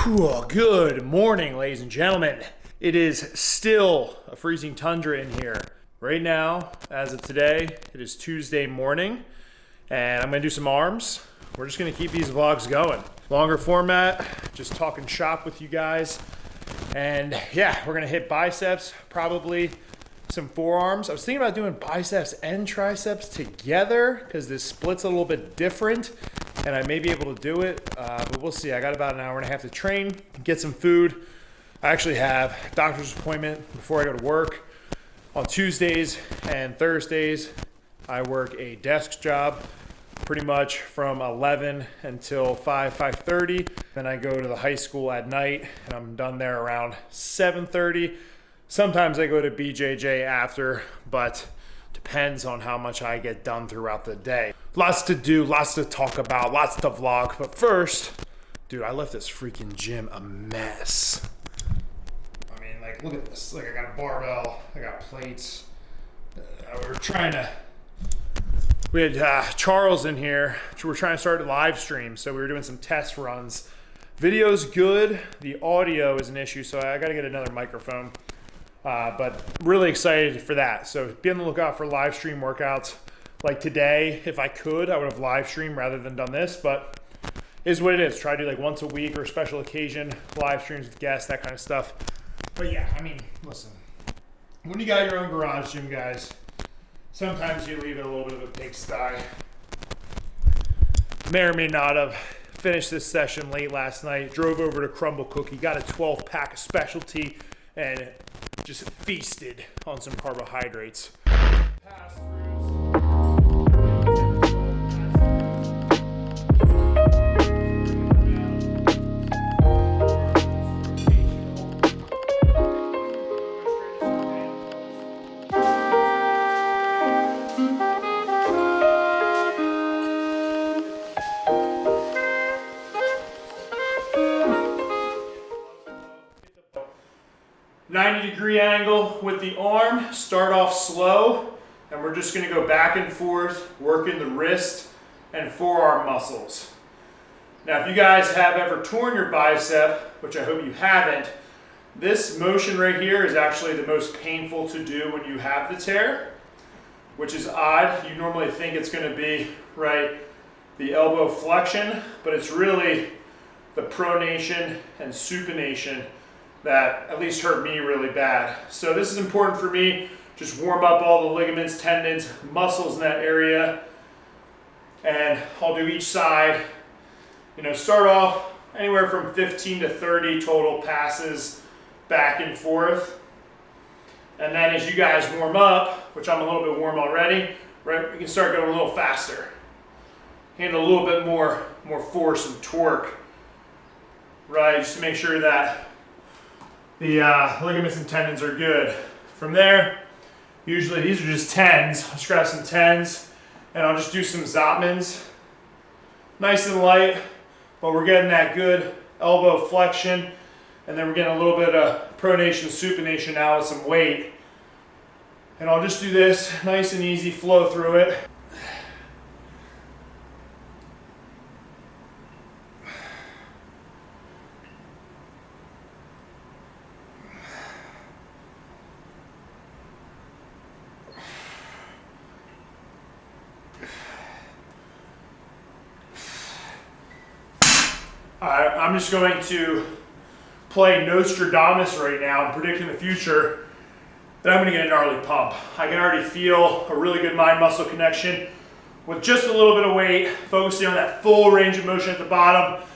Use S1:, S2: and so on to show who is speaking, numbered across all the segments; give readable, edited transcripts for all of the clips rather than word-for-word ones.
S1: Good morning, ladies and gentlemen. It is still a freezing tundra in here. Right now, as of today, it is Tuesday morning, and I'm gonna do some arms. We're just gonna keep these vlogs going. Longer format, just talking shop with you guys. And yeah, we're gonna hit biceps, probably some forearms. I was thinking about doing biceps and triceps together because this split's a little bit different and I may be able to do it, but we'll see. I got about an hour and a half to train, get some food. I actually have a doctor's appointment before I go to work. On Tuesdays and Thursdays, I work a desk job pretty much from 11 until 5:30. Then I go to the high school at night and I'm done there around 7:30. Sometimes I go to BJJ after, but depends on how much I get done throughout the day. Lots to do, lots to talk about, lots to vlog. But first, dude, I left this freaking gym a mess. I mean, like, look at this. Like, I got a barbell, I got plates. We had Charles in here. We're trying to start a live stream, so we were doing some test runs. Video's good, the audio is an issue, so I gotta get another microphone. But really excited for that. So be on the lookout for live stream workouts. Like today, if I could, I would have live streamed rather than done this, but is what it is. Try to do like once a week or a special occasion, live streams with guests, that kind of stuff. But yeah, I mean, listen, when you got your own garage gym, guys, sometimes you leave it a little bit of a pigsty. May or may not have finished this session late last night, drove over to Crumble Cookie, got a 12-pack of specialty, and just feasted on some carbohydrates. .90-degree angle with the arm. Start off slow, and we're just going to go back and forth, working the wrist and forearm muscles. Now, if you guys have ever torn your bicep, which I hope you haven't, this motion right here is actually the most painful to do when you have the tear, which is odd. You normally think it's going to be, right, the elbow flexion, but it's really the pronation and supination that at least hurt me really bad. So this is important for me. Just warm up all the ligaments, tendons, muscles in that area. And I'll do each side. You know, start off anywhere from 15 to 30 total passes back and forth. And then as you guys warm up, which I'm a little bit warm already, right, we can start going a little faster. Handle a little bit more force and torque, right, just to make sure that the ligaments and tendons are good. From there, usually these are just 10s. Let's grab some 10s and I'll just do some Zotmans. Nice and light, but we're getting that good elbow flexion, and then we're getting a little bit of pronation, supination now with some weight. And I'll just do this nice and easy, flow through it. I'm just going to play Nostradamus right now and predict in the future that I'm going to get a gnarly pump. I can already feel a really good mind-muscle connection with just a little bit of weight, focusing on that full range of motion at the bottom,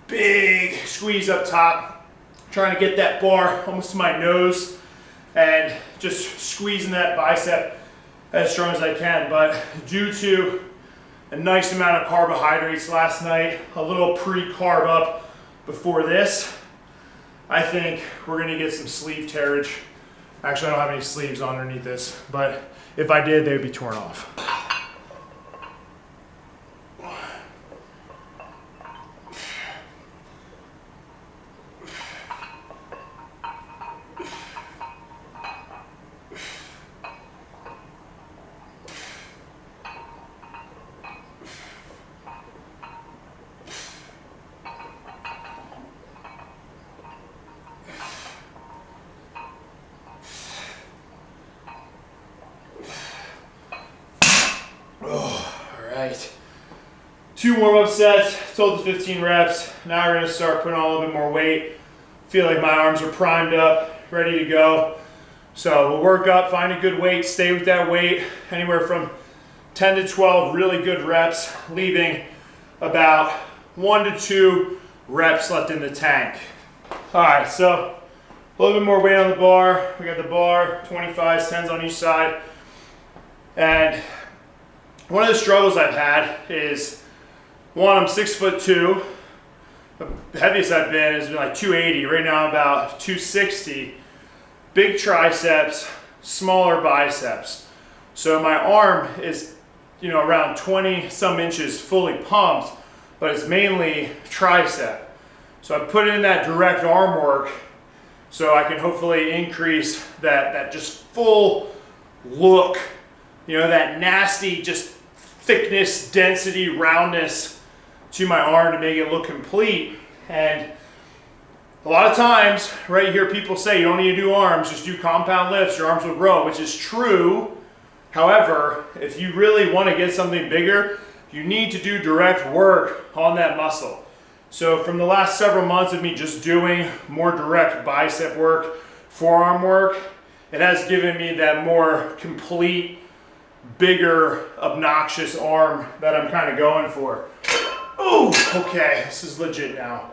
S1: big squeeze up top, trying to get that bar almost to my nose and just squeezing that bicep as strong as I can. But due to a nice amount of carbohydrates last night, a little pre-carb up before this, I think we're gonna get some sleeve tearage. Actually, I don't have any sleeves underneath this, but if I did, they would be torn off. 2 warm-up sets, total 15 reps. Now we're gonna start putting on a little bit more weight. Feel like my arms are primed up, ready to go. So we'll work up, find a good weight, stay with that weight, anywhere from 10 to 12 really good reps, leaving about 1 to 2 reps left in the tank. All right, so a little bit more weight on the bar. We got the bar, 25s, 10s on each side. And one of the struggles I've had is, one, I'm 6'2". The heaviest I've been has been like 280. Right now I'm about 260. Big triceps, smaller biceps. So my arm is, around 20 some inches fully pumped, but it's mainly tricep. So I put in that direct arm work so I can hopefully increase that just full look, that nasty just thickness, density, roundness to my arm to make it look complete. And a lot of times, right, you hear people say you don't need to do arms, just do compound lifts, your arms will grow, which is true. However, if you really want to get something bigger, you need to do direct work on that muscle. So from the last several months of me just doing more direct bicep work, forearm work, it has given me that more complete, bigger, obnoxious arm that I'm kind of going for. Oh, okay, this is legit now.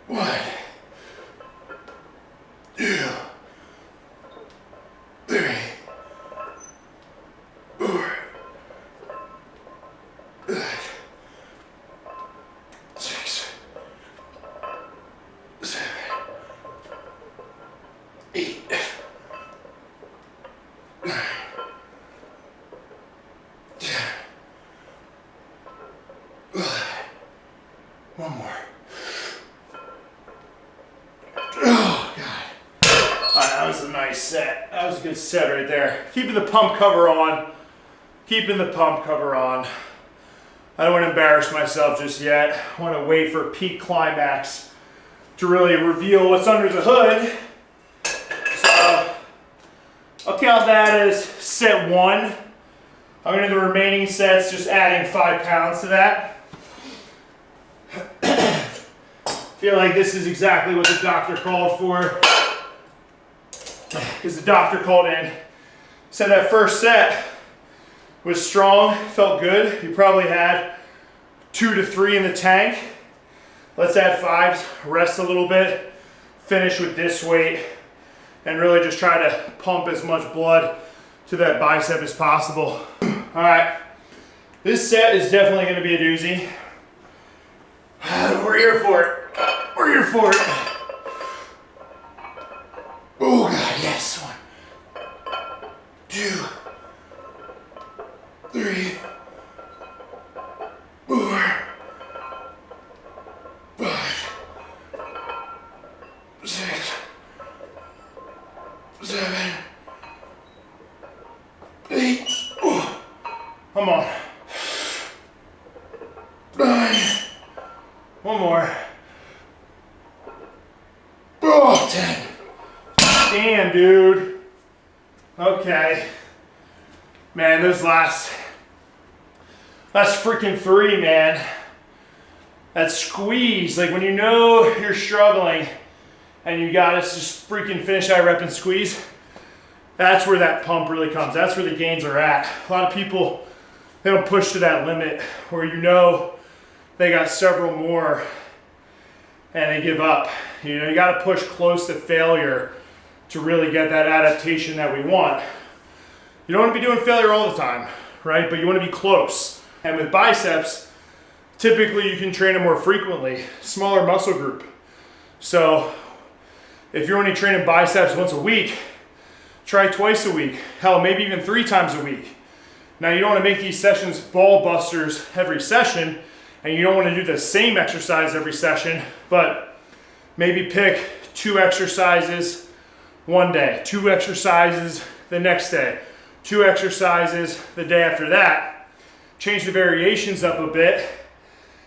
S1: 1, 2, 3, 4, 5, 6, 7, 8, 9, 10. 1 more. Oh, God. All right, that was a nice set. That was a good set right there. Keeping the pump cover on. Keeping the pump cover on. I don't want to embarrass myself just yet. I want to wait for peak climax to really reveal what's under the hood. So I'll count that as set 1. I'm going to do the remaining sets, just adding 5 pounds to that. Feel like this is exactly what the doctor called for. Because the doctor called in, said that first set was strong, felt good. You probably had 2 to 3 in the tank. Let's add 5s, rest a little bit, finish with this weight, and really just try to pump as much blood to that bicep as possible. All right, this set is definitely going to be a doozy. We're here for it. We're here for it. Oh, God, yes. 1, 2, 3, 4, 5, 6, 7, 8. Oh, come on. 9. 1 more. Oh, 10. Damn, dude. Okay. Man, those last freaking 3, man. That squeeze, like when you know you're struggling and you gotta just freaking finish that rep and squeeze, that's where that pump really comes. That's where the gains are at. A lot of people, they don't push to that limit where they got several more and they give up. You got to push close to failure to really get that adaptation that we want. You don't want to be doing failure all the time, right? But you want to be close. And with biceps, typically you can train them more frequently, smaller muscle group. So if you're only training biceps once a week, try twice a week. Hell, maybe even 3 times a week. Now you don't want to make these sessions ball busters every session, and you don't want to do the same exercise every session, but maybe pick 2 exercises one day, 2 exercises the next day, 2 exercises the day after that. Change the variations up a bit,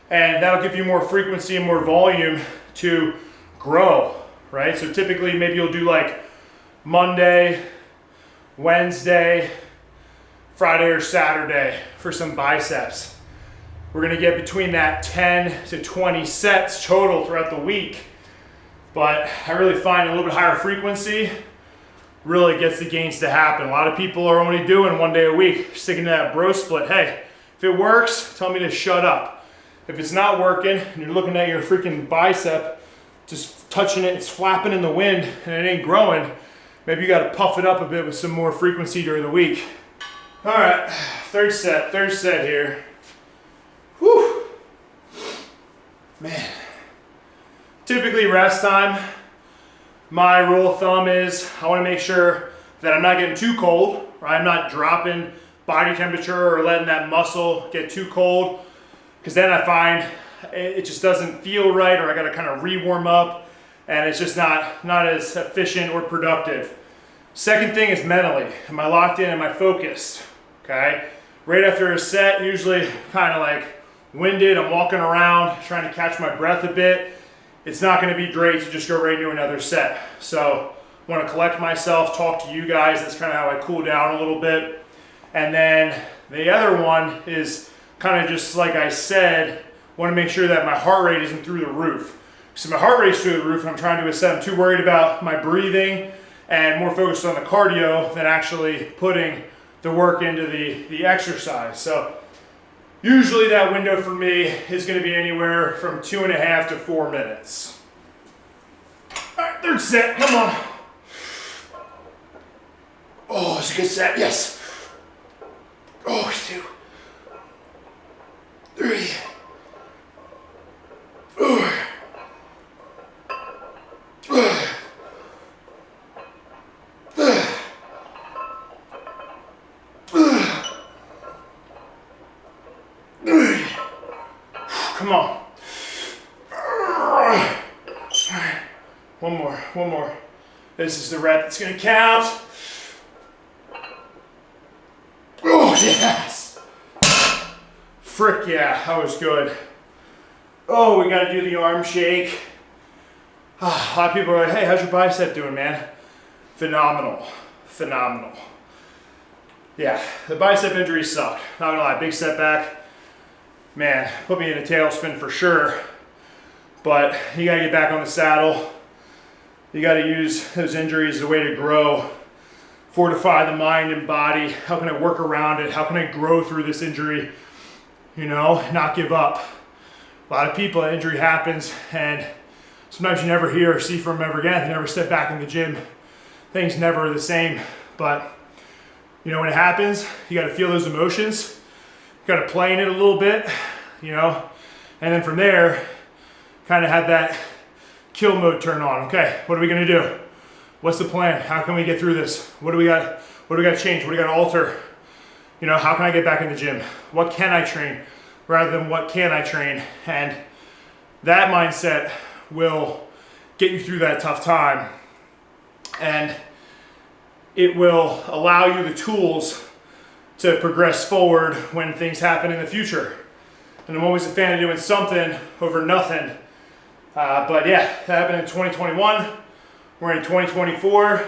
S1: and that'll give you more frequency and more volume to grow, right? So typically maybe you'll do like Monday, Wednesday, Friday or Saturday for some biceps. We're gonna get between that 10 to 20 sets total throughout the week. But I really find a little bit higher frequency really gets the gains to happen. A lot of people are only doing 1 day a week, sticking to that bro split. Hey, if it works, tell me to shut up. If it's not working and you're looking at your freaking bicep, just touching it, it's flapping in the wind and it ain't growing, maybe you gotta puff it up a bit with some more frequency during the week. All right, third set here. Whew, man. Typically rest time, my rule of thumb is I want to make sure that I'm not getting too cold, or I'm not dropping body temperature or letting that muscle get too cold, because then I find it just doesn't feel right, or I got to kind of re-warm up and it's just not as efficient or productive. Second thing is mentally, am I locked in, am I focused? Okay, right after a set, usually kind of like winded, I'm walking around trying to catch my breath a bit. It's not going to be great to just go right into another set. So I want to collect myself, talk to you guys. That's kind of how I cool down a little bit. And then the other one is kind of just like I said, want to make sure that my heart rate isn't through the roof. So my heart rate's through the roof and I'm trying to ascend. I'm too worried about my breathing and more focused on the cardio than actually putting the work into the exercise. So usually that window for me is going to be anywhere from 2.5 to 4 minutes. All right, third set, come on. Oh, it's a good set, yes. Oh, 2, 3, 4. Come on. One more. This is the rep that's gonna count. Oh, yes. Frick yeah, that was good. Oh, we gotta do the arm shake. A lot of people are like, hey, how's your bicep doing, man? Phenomenal. Yeah, the bicep injury sucked. Not gonna lie, big setback. Man, put me in a tailspin for sure. But you gotta get back on the saddle. You gotta use those injuries as a way to grow, fortify the mind and body. How can I work around it? How can I grow through this injury? You know, not give up. A lot of people, that injury happens and sometimes you never hear or see from them ever again. They never step back in the gym. Things never are the same. But, you know, when it happens, you gotta feel those emotions. You gotta play in it a little bit, you know, and then from there, kind of have that kill mode turn on. Okay, what are we gonna do? What's the plan? How can we get through this? What do we got? What do we got to change? What do we got to alter? You know, how can I get back in the gym? What can I train rather than what can I train? And that mindset will get you through that tough time, and it will allow you the tools to progress forward when things happen in the future. And I'm always a fan of doing something over nothing. But yeah, that happened in 2021. We're in 2024.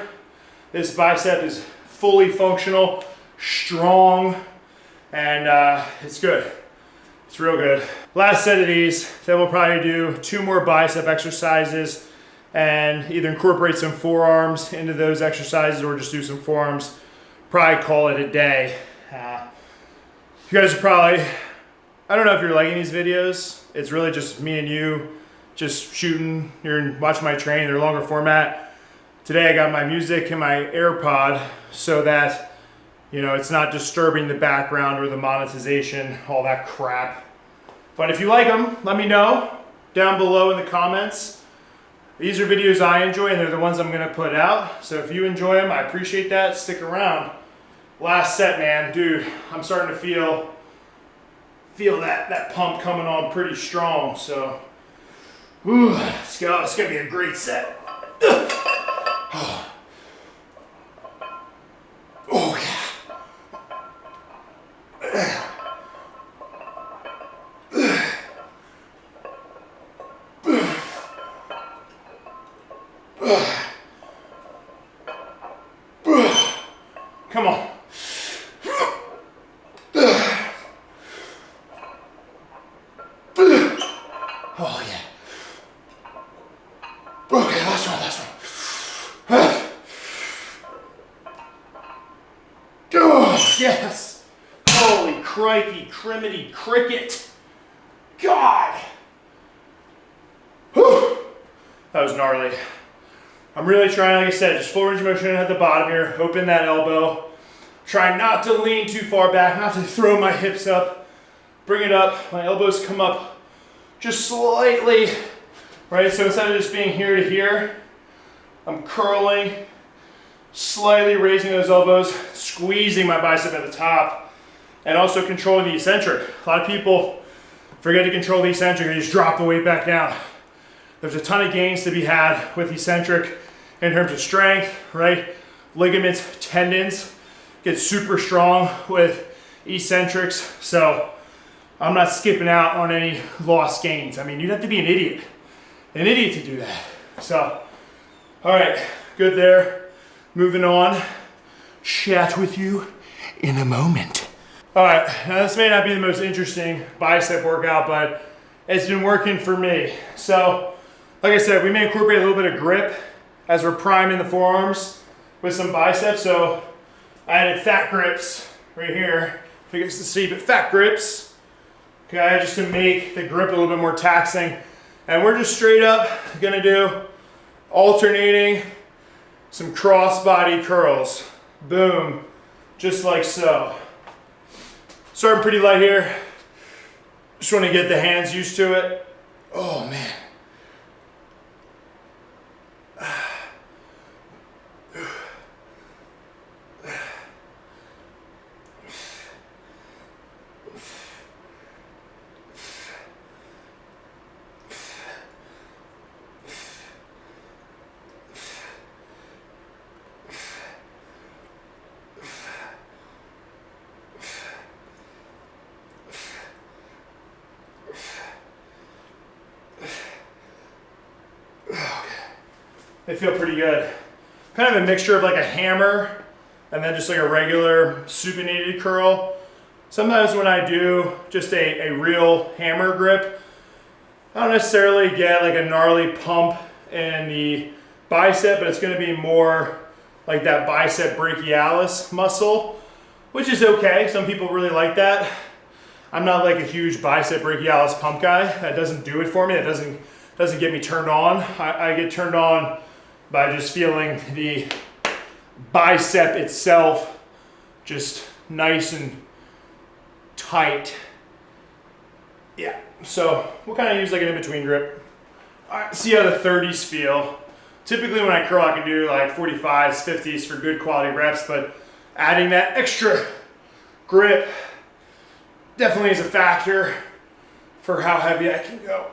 S1: This bicep is fully functional, strong, and it's good. It's real good. Last set of these, then we'll probably do 2 more bicep exercises and either incorporate some forearms into those exercises or just do some forearms. Probably call it a day. You guys are probably, I don't know if you're liking these videos. It's really just me and you just shooting. You're watching my train. They're longer format. Today I got my music in my AirPod so that, you know, it's not disturbing the background or the monetization, all that crap. But if you like them, let me know down below in the comments. These are videos I enjoy and they're the ones I'm gonna put out. So if you enjoy them, I appreciate that. Stick around. Last set, man, dude, I'm starting to feel that pump coming on pretty strong. So, let's go. It's gonna be a great set. Oh yeah. Come on. Oh yeah. Okay, last one. Oh, yes. Holy crikey, criminy cricket. God. Whew. That was gnarly. I'm really trying, like I said, just full range of motion at the bottom here. Open that elbow. Try not to lean too far back, not to throw my hips up. Bring it up. My elbows come up just slightly, right? So instead of just being here to here, I'm curling, slightly raising those elbows, squeezing my bicep at the top, and also controlling the eccentric. A lot of people forget to control the eccentric and just drop the weight back down. There's a ton of gains to be had with eccentric in terms of strength, right? Ligaments, tendons get super strong with eccentrics. So I'm not skipping out on any lost gains. I mean, you'd have to be an idiot to do that. So, all right, good there. Moving on. Chat with you in a moment. All right, now this may not be the most interesting bicep workout, but it's been working for me. So, like I said, we may incorporate a little bit of grip as we're priming the forearms with some biceps. So I added fat grips right here. If you guys can see, but fat grips, okay, just to make the grip a little bit more taxing. And we're just straight up gonna do alternating some cross body curls. Boom, just like so. Starting pretty light here. Just wanna get the hands used to it. Oh man. They feel pretty good. Kind of a mixture of like a hammer and then just like a regular supinated curl. Sometimes when I do just a real hammer grip, I don't necessarily get like a gnarly pump in the bicep, but it's gonna be more like that bicep brachialis muscle, which is okay. Some people really like that. I'm not like a huge bicep brachialis pump guy. That doesn't do it for me. That doesn't get me turned on. I get turned on by just feeling the bicep itself just nice and tight. Yeah, so we'll kind of use like an in-between grip. All right, see how the 30s feel. Typically when I curl, I can do like 45s, 50s for good quality reps, but adding that extra grip definitely is a factor for how heavy I can go.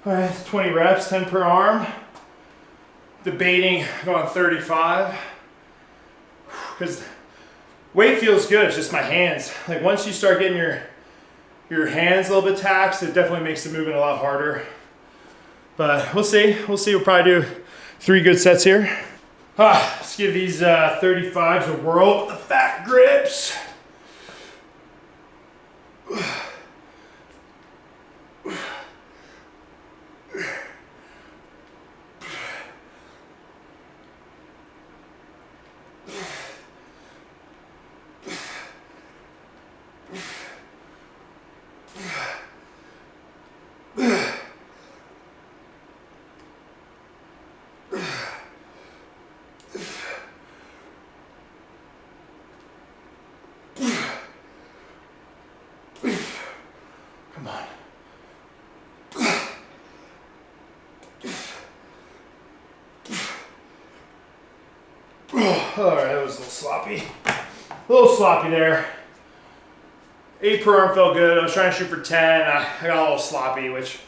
S1: All right, 20 reps, 10 per arm. Debating going 35. Because weight feels good, it's just my hands. Like once you start getting your hands a little bit taxed, it definitely makes the movement a lot harder. But we'll see, we'll probably do 3 good sets here. Let's give these 35s a whirl with the fat grips. Come on. was a little sloppy. A little sloppy there. 8 per arm felt good. I was trying to shoot for 10. I got a little sloppy, which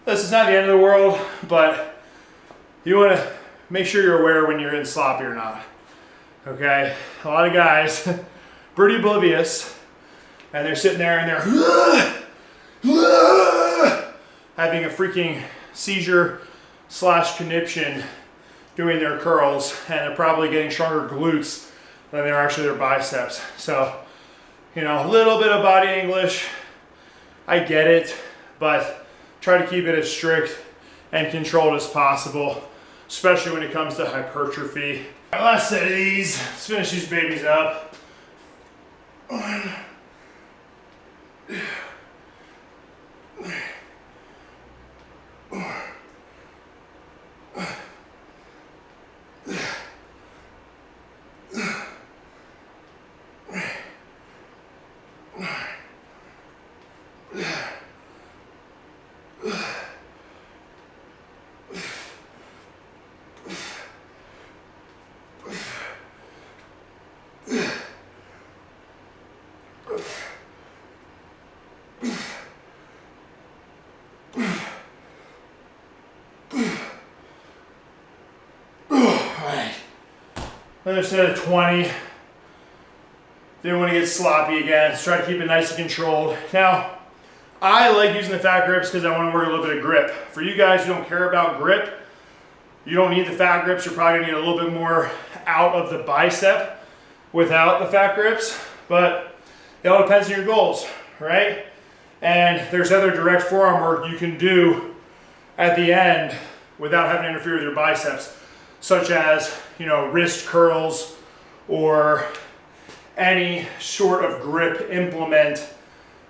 S1: this is not the end of the world, but you want to make sure you're aware when you're in sloppy or not. Okay? A lot of guys, pretty oblivious, and they're sitting there and they're having a freaking seizure / conniption doing their curls, and they're probably getting stronger glutes than they're actually their biceps. So, you know, a little bit of body English, I get it, but try to keep it as strict and controlled as possible, especially when it comes to hypertrophy. All right, last set of these. Let's finish these babies up. 1. Another set of 20. Didn't want to get sloppy again. Let's try to keep it nice and controlled. Now, I like using the fat grips because I want to work a little bit of grip. For you guys who don't care about grip, you don't need the fat grips. You're probably going to need a little bit more out of the bicep without the fat grips, but it all depends on your goals, right? And there's other direct forearm work you can do at the end without having to interfere with your biceps, such as, you know, wrist curls or any sort of grip implement,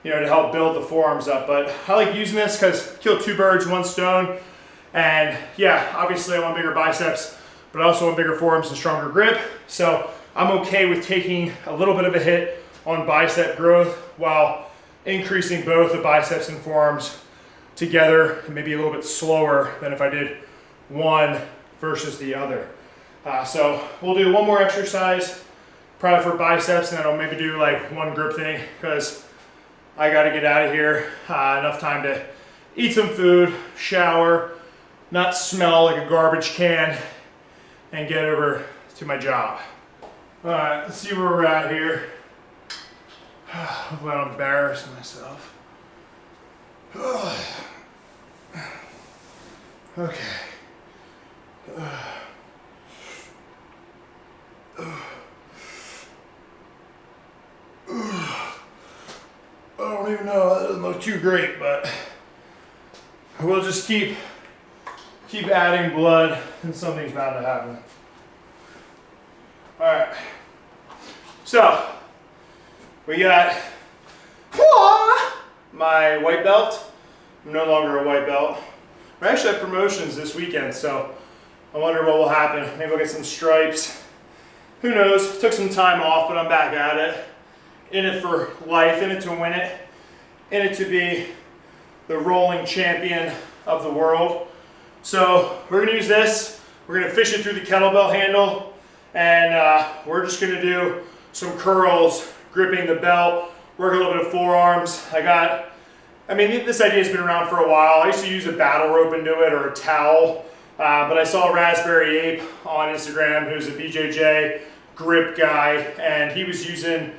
S1: you know, to help build the forearms up. But I like using this because kill 2 birds, 1 stone. And yeah, obviously I want bigger biceps, but I also want bigger forearms and stronger grip. So I'm okay with taking a little bit of a hit on bicep growth while increasing both the biceps and forearms together, and maybe a little bit slower than if I did one versus the other. So we'll do one more exercise, probably for biceps, and then I'll maybe do like one grip thing because I got to get out of here. Enough time to eat some food, shower, not smell like a garbage can, and get over to my job. All right, let's see where we're at here. Hopefully I don't embarrass myself. Okay. I don't even know, that doesn't look too great, but we'll just keep adding blood and something's bound to happen. All right, so we got my white belt. I'm no longer a white belt. I actually have promotions this weekend, so I wonder what will happen. Maybe I'll get some stripes. Who knows? Took some time off, but I'm back at it. In it for life, in it to win it, in it to be the rolling champion of the world. So we're gonna use this. We're gonna fish it through the kettlebell handle, and we're just gonna do some curls, gripping the belt, work a little bit of forearms. This idea's been around for a while. I used to use a battle rope and do it, or a towel, but I saw Raspberry Ape on Instagram, who's a BJJ grip guy, and he was using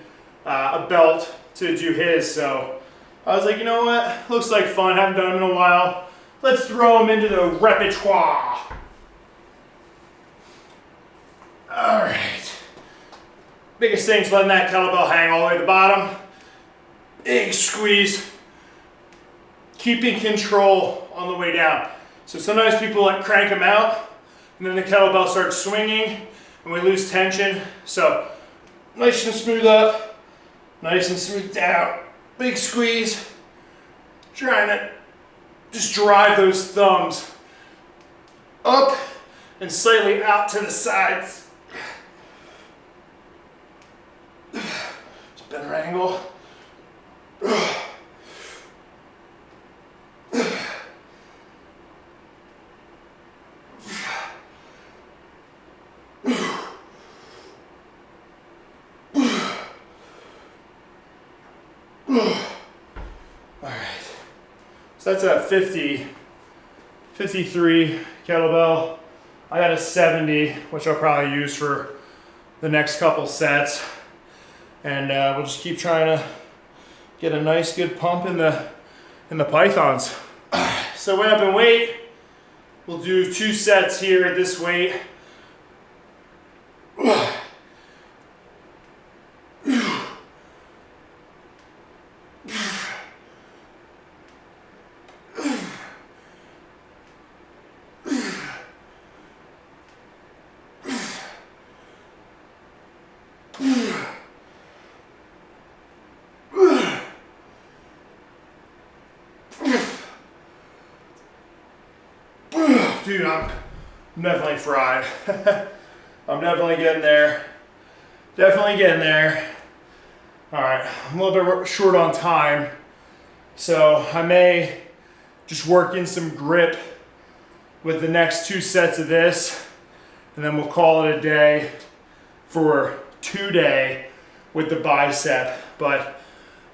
S1: a belt to do his. So I was like, you know what? Looks like fun. Haven't done them in a while. Let's throw them into the repertoire. All right. Biggest thing is letting that kettlebell hang all the way to the bottom. Big squeeze. Keeping control on the way down. So sometimes people like crank them out, and then the kettlebell starts swinging, and we lose tension. So nice and smooth up, nice and smooth down. Big squeeze. Trying to just drive those thumbs up and slightly out to the sides. Just better angle. Alright, so that's a 53 kettlebell. I got a 70, which I'll probably use for the next couple sets. And we'll just keep trying to get a nice good pump in the pythons. So went up in weight. We'll do 2 sets here at this weight. Dude, I'm definitely fried. I'm definitely getting there. Definitely getting there. All right, I'm a little bit short on time, so I may just work in some grip with the next 2 sets of this, and then we'll call it a day for 2-day with the bicep. But I'm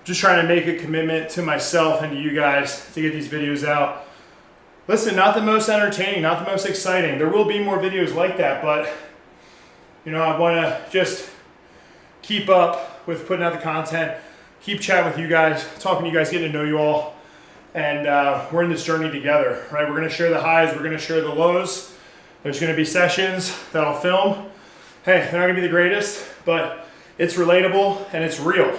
S1: just trying to make a commitment to myself and to you guys to get these videos out. Listen, not the most entertaining, not the most exciting. There will be more videos like that, but you know, I want to just keep up with putting out the content, keep chatting with you guys, talking to you guys, getting to know you all, and we're in this journey together, right? We're going to share the highs, we're going to share the lows. There's going to be sessions that I'll film. Hey, they're not going to be the greatest, but it's relatable and it's real.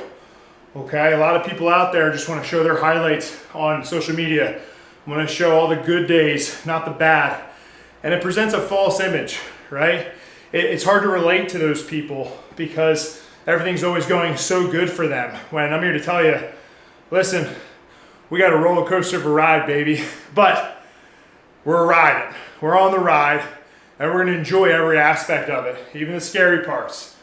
S1: Okay, a lot of people out there just want to show their highlights on social media. I'm going to show all the good days, not the bad. And it presents a false image, right? It's hard to relate to those people because everything's always going so good for them. When I'm here to tell you, listen, we got a roller coaster of a ride, baby. But we're riding. We're on the ride, and we're going to enjoy every aspect of it, even the scary parts.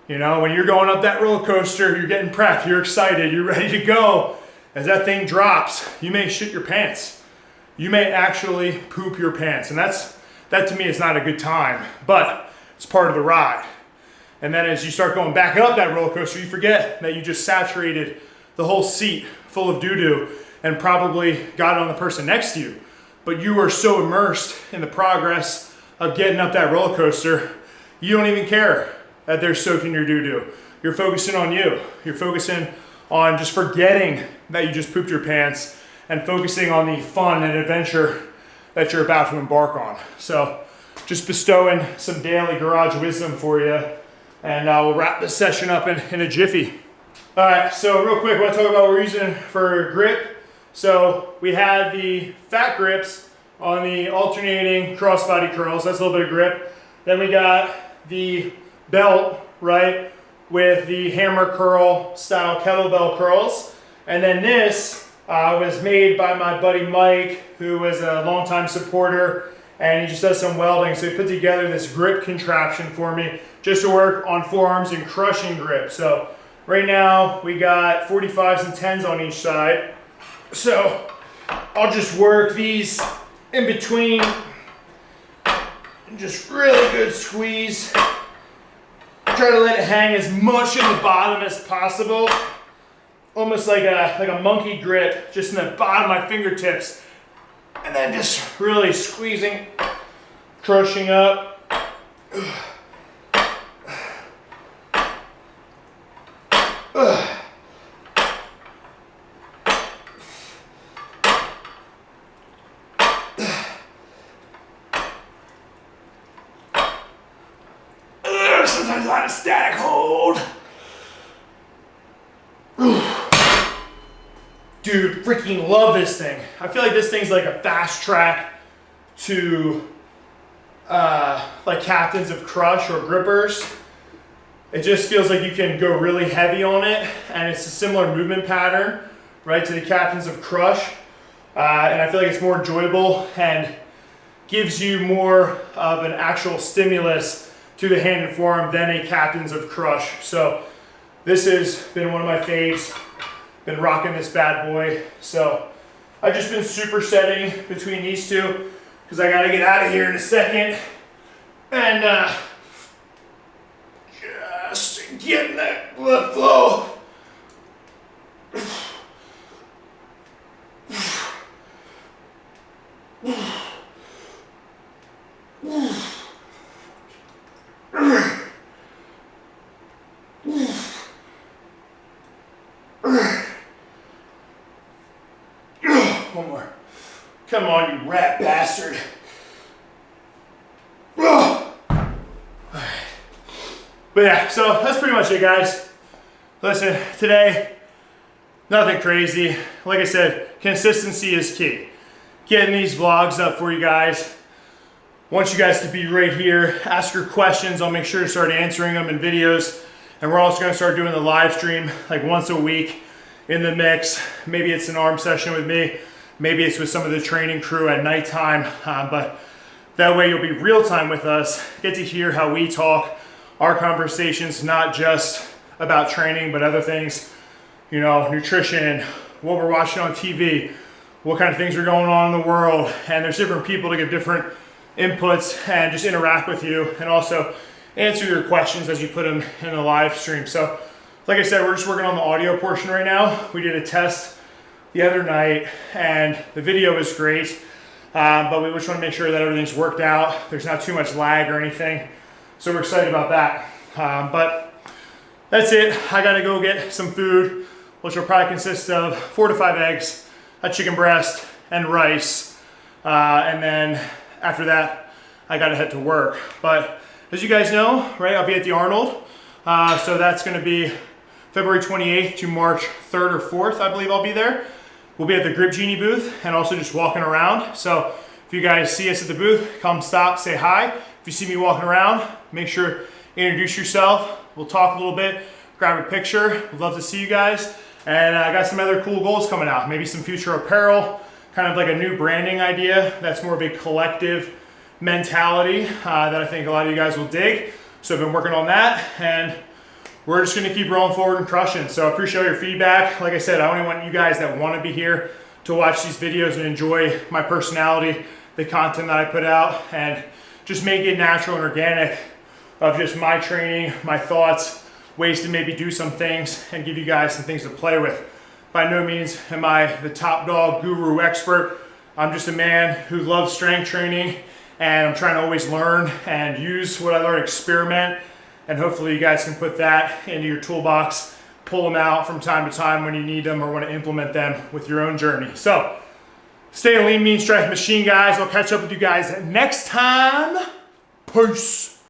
S1: You know, when you're going up that roller coaster, you're getting prepped, you're excited, you're ready to go. As that thing drops, you may shit your pants. You may actually poop your pants, and that to me is not a good time, but it's part of the ride. And then as you start going back up that roller coaster, you forget that you just saturated the whole seat full of doo-doo and probably got it on the person next to you. But you were so immersed in the progress of getting up that roller coaster, you don't even care that they're soaking your doo-doo. You're focusing on you. You're focusing on just forgetting that you just pooped your pants and focusing on the fun and adventure that you're about to embark on. So just bestowing some daily garage wisdom for you, and we'll wrap this session up in a jiffy. All right, so real quick, I want to talk about what we're using for grip. So we had the fat grips on the alternating crossbody curls. That's a little bit of grip. Then we got the belt, right, with the hammer curl style kettlebell curls. And then this was made by my buddy Mike, who was a longtime supporter, and he just does some welding. So he put together this grip contraption for me just to work on forearms and crushing grip. So right now we got 45s and 10s on each side. So I'll just work these in between, just really good squeeze. Try to let it hang as much in the bottom as possible. Almost like a monkey grip, just in the bottom of my fingertips. And then just really squeezing, crushing up. Sometimes a lot of static hold. Dude, freaking love this thing. I feel like this thing's like a fast track to like captains of crush or grippers. It just feels like you can go really heavy on it, and it's a similar movement pattern, right, to the captains of crush. And I feel like it's more enjoyable and gives you more of an actual stimulus to the hand and forearm than a captains of crush. So this has been one of my faves. Been rocking this bad boy. So I've just been supersetting between these two because I gotta get out of here in a second. And just getting that blood flow. One more. Come on, you rat bastard. Ugh. Alright. But yeah, so that's pretty much it, guys. Listen, today, nothing crazy. Like I said, consistency is key. Getting these vlogs up for you guys. Want you guys to be right here, ask your questions. I'll make sure to start answering them in videos. And we're also gonna start doing the live stream like once a week in the mix. Maybe it's an arm session with me. Maybe it's with some of the training crew at nighttime. But that way you'll be real time with us, get to hear how we talk, our conversations, not just about training, but other things, you know, nutrition, what we're watching on TV, what kind of things are going on in the world. And there's different people to give different inputs and just interact with you and also answer your questions as you put them in the live stream. So like I said, we're just working on the audio portion right now. We did a test the other night and the video is great, but we just want to make sure that everything's worked out. There's not too much lag or anything. So we're excited about that. But that's it. I gotta go get some food, which will probably consist of 4 to 5 eggs, a chicken breast, and rice. And then after that, I gotta head to work. But as you guys know, right, I'll be at the Arnold. So that's gonna be February 28th to March 3rd or 4th, I believe I'll be there. We'll be at the Grip Genie booth and also just walking around. So if you guys see us at the booth, come stop, say hi. If you see me walking around, make sure introduce yourself. We'll talk a little bit, grab a picture. We'd love to see you guys. And I got some other cool goals coming out. Maybe some future apparel, kind of like a new branding idea. That's more of a collective mentality that I think a lot of you guys will dig. So I've been working on that and we're just gonna keep rolling forward and crushing. So I appreciate your feedback. Like I said, I only want you guys that wanna be here to watch these videos and enjoy my personality, the content that I put out, and just make it natural and organic of just my training, my thoughts, ways to maybe do some things and give you guys some things to play with. By no means am I the top dog, guru, expert. I'm just a man who loves strength training and I'm trying to always learn and use what I learn, experiment, and hopefully you guys can put that into your toolbox, pull them out from time to time when you need them or want to implement them with your own journey. So stay a lean, mean strength machine, guys. I'll catch up with you guys next time. Peace.